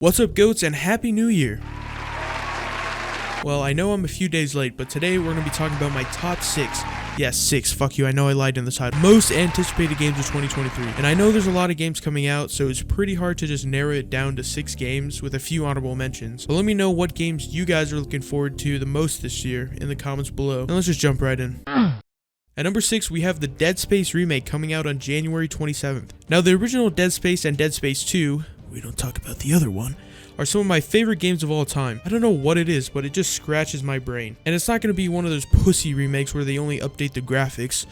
What's up, goats, and Happy New Year! Well, I know I'm a few days late, but today we're going to be talking about my top 6. Yes, 6, fuck you, I know I lied in the title. Most anticipated games of 2023. And I know there's a lot of games coming out, so it's pretty hard to just narrow it down to 6 games with a few honorable mentions. But let me know what games you guys are looking forward to the most this year in the comments below. And let's just jump right in. At number 6, we have the Dead Space remake coming out on January 27th. Now, the original Dead Space and Dead Space 2, we don't talk about the other one, are some of my favorite games of all time. I don't know what it is, but it just scratches my brain. And it's not going to be one of those pussy remakes where they only update the graphics.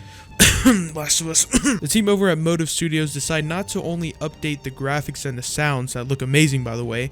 Last of Us. The team over at Motive Studios decide not to only update the graphics and the sounds that look amazing, by the way.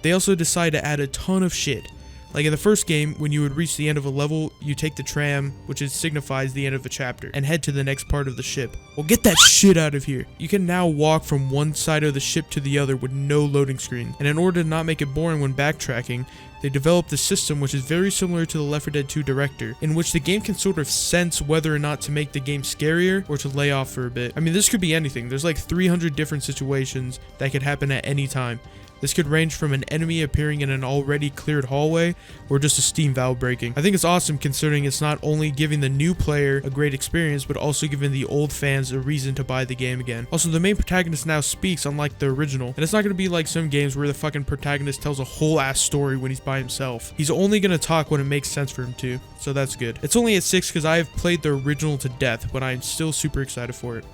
They also decide to add a ton of shit. Like in the first game, when you would reach the end of a level, you take the tram, which signifies the end of a chapter, and head to the next part of the ship. Well, get that shit out of here. You can now walk from one side of the ship to the other with no loading screen. And in order to not make it boring when backtracking, they developed a system which is very similar to the Left 4 Dead 2 director, in which the game can sort of sense whether or not to make the game scarier or to lay off for a bit. I mean, this could be anything. There's like 300 different situations that could happen at any time. This could range from an enemy appearing in an already cleared hallway or just a steam valve breaking. I think it's awesome considering it's not only giving the new player a great experience, but also giving the old fans a reason to buy the game again. Also, the main protagonist now speaks unlike the original, and it's not going to be like some games where the fucking protagonist tells a whole ass story when he's by himself. He's only going to talk when it makes sense for him to, so that's good. It's only at 6 because I have played the original to death, but I'm still super excited for it.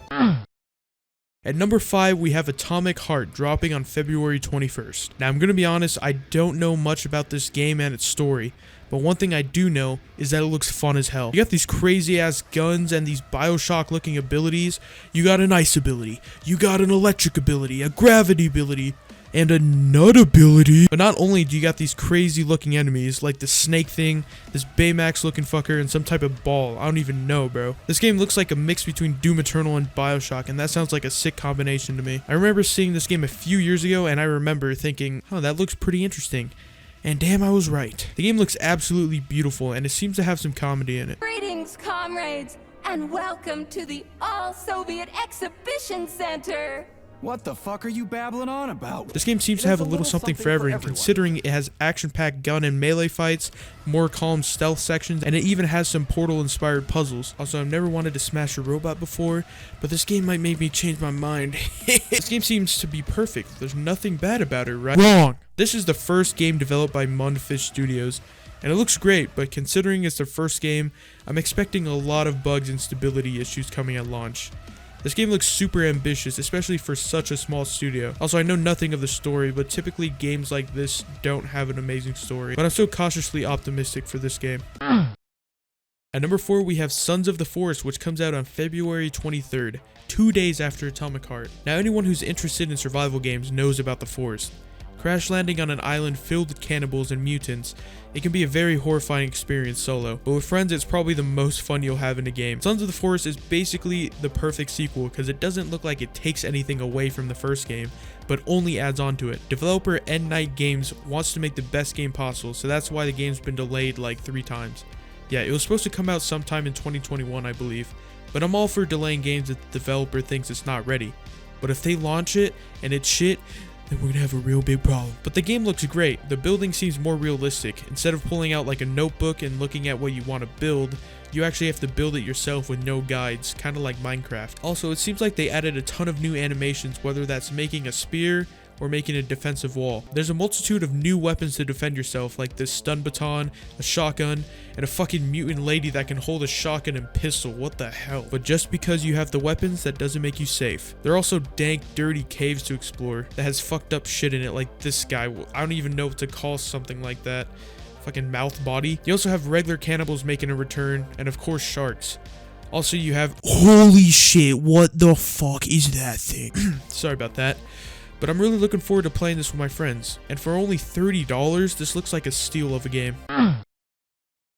At number 5, we have Atomic Heart dropping on February 21st. Now, I'm going to be honest, I don't know much about this game and its story, but one thing I do know is that it looks fun as hell. You got these crazy ass guns and these Bioshock looking abilities. You got an ice ability, you got an electric ability, a gravity ability, and a nut ability. But not only do you got these crazy looking enemies like the snake thing, this Baymax looking fucker, and some type of ball. I don't even know, bro. This game looks like a mix between Doom Eternal and Bioshock, and that sounds like a sick combination to me. I remember seeing this game a few years ago, and I remember thinking, oh, that looks pretty interesting. And damn, I was right. The game looks absolutely beautiful, and it seems to have some comedy in it. Greetings, comrades, and welcome to the All-Soviet Exhibition Center. What the fuck are you babbling on about? This game seems to have a little something for everyone, considering it has action-packed gun and melee fights, more calm stealth sections, and it even has some Portal-inspired puzzles. Also, I've never wanted to smash a robot before, but this game might make me change my mind. This game seems to be perfect. There's nothing bad about it, right? Wrong! This is the first game developed by Mundfish Studios, and it looks great, but considering it's their first game, I'm expecting a lot of bugs and stability issues coming at launch. This game looks super ambitious, especially for such a small studio. Also, I know nothing of the story, but typically games like this don't have an amazing story. But I'm still cautiously optimistic for this game. At number 4, we have Sons of the Forest, which comes out on February 23rd, 2 days after Atomic Heart. Now, anyone who's interested in survival games knows about the Forest. Crash landing on an island filled with cannibals and mutants, it can be a very horrifying experience solo, but with friends it's probably the most fun you'll have in a game. Sons of the Forest is basically the perfect sequel because it doesn't look like it takes anything away from the first game, but only adds on to it. Developer End Night Games wants to make the best game possible, so that's why the game's been delayed like 3 times. Yeah, it was supposed to come out sometime in 2021, I believe, but I'm all for delaying games if the developer thinks it's not ready. But if they launch it and it's shit, then we're gonna have a real big problem. But the game looks great. The building seems more realistic. Instead of pulling out like a notebook and looking at what you want to build, you actually have to build it yourself with no guides, kind of like Minecraft. Also, it seems like they added a ton of new animations, whether that's making a spear or making a defensive wall. There's a multitude of new weapons to defend yourself, like this stun baton, a shotgun, and a fucking mutant lady that can hold a shotgun and pistol. What the hell? But just because you have the weapons, that doesn't make you safe. There are also dank, dirty caves to explore that has fucked up shit in it, like this guy. I don't even know what to call something like that. Fucking mouth body. You also have regular cannibals making a return, and of course sharks. Also, you have— holy shit, what the fuck is that thing? Sorry about that. But I'm really looking forward to playing this with my friends. And for only $30, this looks like a steal of a game.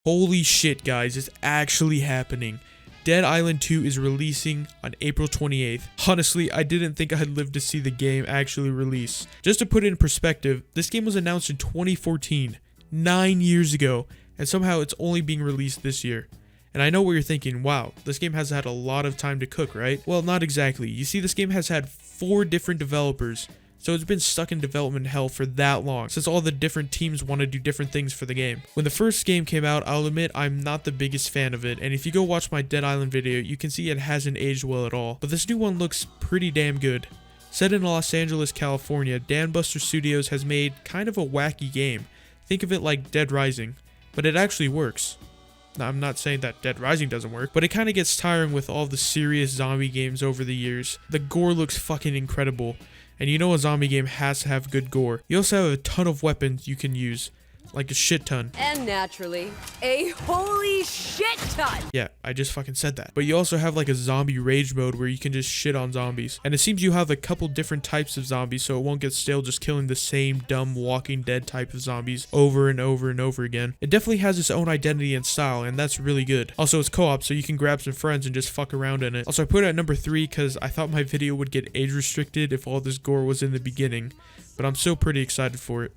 Holy shit, guys, it's actually happening. Dead Island 2 is releasing on April 28th. Honestly, I didn't think I'd live to see the game actually release. Just to put it in perspective, this game was announced in 2014, 9 years ago, and somehow it's only being released this year. And I know what you're thinking, wow, this game has had a lot of time to cook, right? Well, not exactly. You see, this game has had 4 different developers so it's been stuck in development hell for that long, since all the different teams want to do different things for the game. When the first game came out, I'll admit I'm not the biggest fan of it, and if you go watch my Dead Island video, you can see it hasn't aged well at all, but this new one looks pretty damn good. Set in Los Angeles, California, Dan Buster Studios has made kind of a wacky game. Think of it like Dead Rising, but it actually works. Now, I'm not saying that Dead Rising doesn't work, but it kind of gets tiring with all the serious zombie games over the years. The gore looks fucking incredible, and you know a zombie game has to have good gore. You also have a ton of weapons you can use, like a shit ton. And naturally, a holy shit ton! Yeah, I just fucking said that. But you also have like a zombie rage mode where you can just shit on zombies. And it seems you have a couple different types of zombies, so it won't get stale just killing the same dumb Walking Dead type of zombies over and over and over again. It definitely has its own identity and style, and that's really good. Also, it's co-op, so you can grab some friends and just fuck around in it. Also, I put it at number 3 because I thought my video would get age restricted if all this gore was in the beginning. But I'm still pretty excited for it.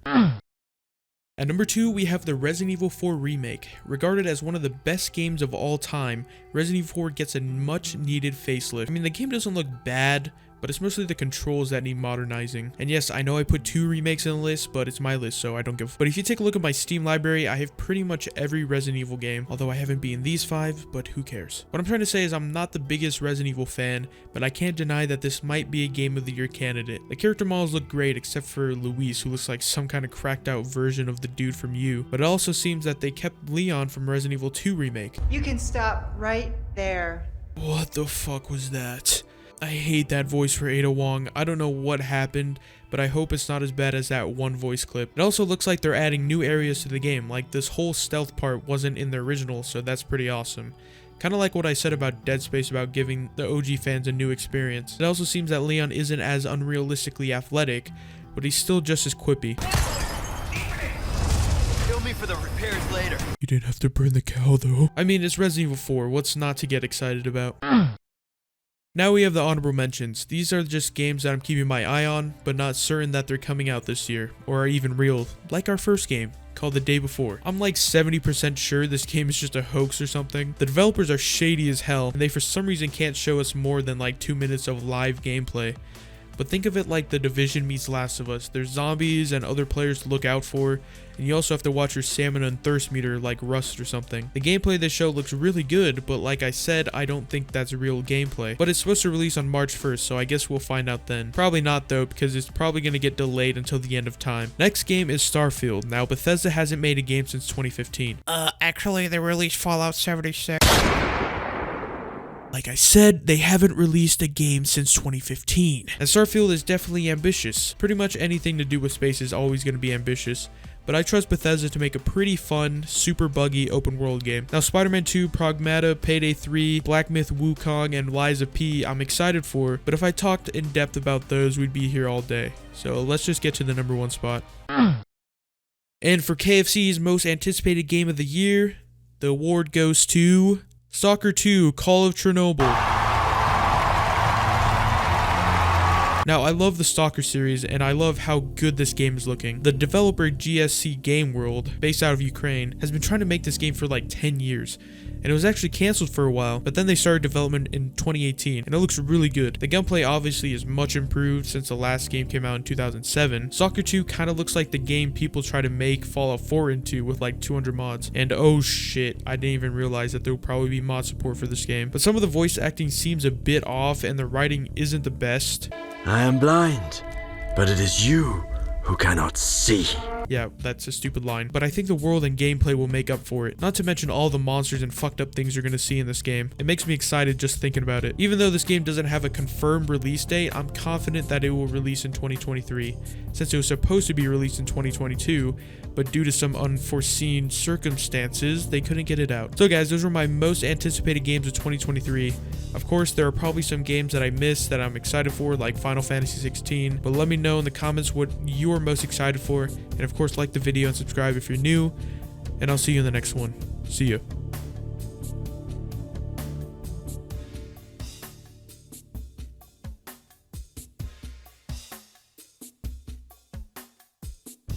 At number 2, we have the Resident Evil 4 Remake. Regarded as one of the best games of all time, Resident Evil 4 gets a much needed facelift. I mean, the game doesn't look bad, but it's mostly the controls that need modernizing. And yes, I know I put 2 remakes in the list, but it's my list, so I don't give a f. But if you take a look at my Steam library, I have pretty much every Resident Evil game, although I haven't beaten these 5, but who cares? What I'm trying to say is I'm not the biggest Resident Evil fan, but I can't deny that this might be a Game of the Year candidate. The character models look great, except for Luis, who looks like some kind of cracked out version of the dude from You. But it also seems that they kept Leon from Resident Evil 2 Remake. You can stop right there. What the fuck was that? I hate that voice for Ada Wong. I don't know what happened, but I hope it's not as bad as that one voice clip. It also looks like they're adding new areas to the game, like this whole stealth part wasn't in the original, so that's pretty awesome. Kind of like what I said about Dead Space about giving the OG fans a new experience. It also seems that Leon isn't as unrealistically athletic, but he's still just as quippy. Kill me for the repairs later. You didn't have to burn the cow though. I mean, it's Resident Evil 4, what's not to get excited about? Now we have the honorable mentions. These are just games that I'm keeping my eye on, but not certain that they're coming out this year, or are even real, like our first game, called The Day Before. I'm like 70% sure this game is just a hoax or something. The developers are shady as hell, and they for some reason can't show us more than like 2 minutes of live gameplay. But think of it like The Division meets Last of Us. There's zombies and other players to look out for, and you also have to watch your stamina and thirst meter like Rust or something. The gameplay of this show looks really good, but like I said, I don't think that's real gameplay. But it's supposed to release on March 1st, so I guess we'll find out then. Probably not though, because it's probably going to get delayed until the end of time. Next game is Starfield. Now, Bethesda hasn't made a game since 2015. Actually, they released Fallout 76. Like I said, they haven't released a game since 2015. And Starfield is definitely ambitious. Pretty much anything to do with space is always going to be ambitious. But I trust Bethesda to make a pretty fun, super buggy open world game. Now Spider-Man 2, Pragmata, Payday 3, Black Myth Wukong, and Lies of P I'm excited for, but if I talked in depth about those, we'd be here all day. So let's just get to the number 1 spot. And for Kfc'S most anticipated game of the year, the award goes to Stalker 2, Call of Chernobyl. Now, I love the Stalker series, and I love how good this game is looking. The developer GSC Game World, based out of Ukraine, has been trying to make this game for like 10 years. And it was actually cancelled for a while, but then they started development in 2018, and it looks really good. The gunplay obviously is much improved since the last game came out in 2007. Stalker 2 kind of looks like the game people try to make Fallout 4 into with like 200 mods. And oh shit, I didn't even realize that there will probably be mod support for this game. But some of the voice acting seems a bit off, and the writing isn't the best. I am blind, but it is you who cannot see. Yeah, that's a stupid line, but I think the world and gameplay will make up for it. Not to mention all the monsters and fucked up things you're gonna see in this game. It makes me excited just thinking about it. Even though this game doesn't have a confirmed release date, I'm confident that it will release in 2023, since it was supposed to be released in 2022, but due to some unforeseen circumstances, they couldn't get it out. So guys, those were my most anticipated games of 2023. Of course, there are probably some games that I missed that I'm excited for, like Final Fantasy 16, but let me know in the comments what you are most excited for, and of course like the video and subscribe if you're new, and I'll see you in the next one. See ya.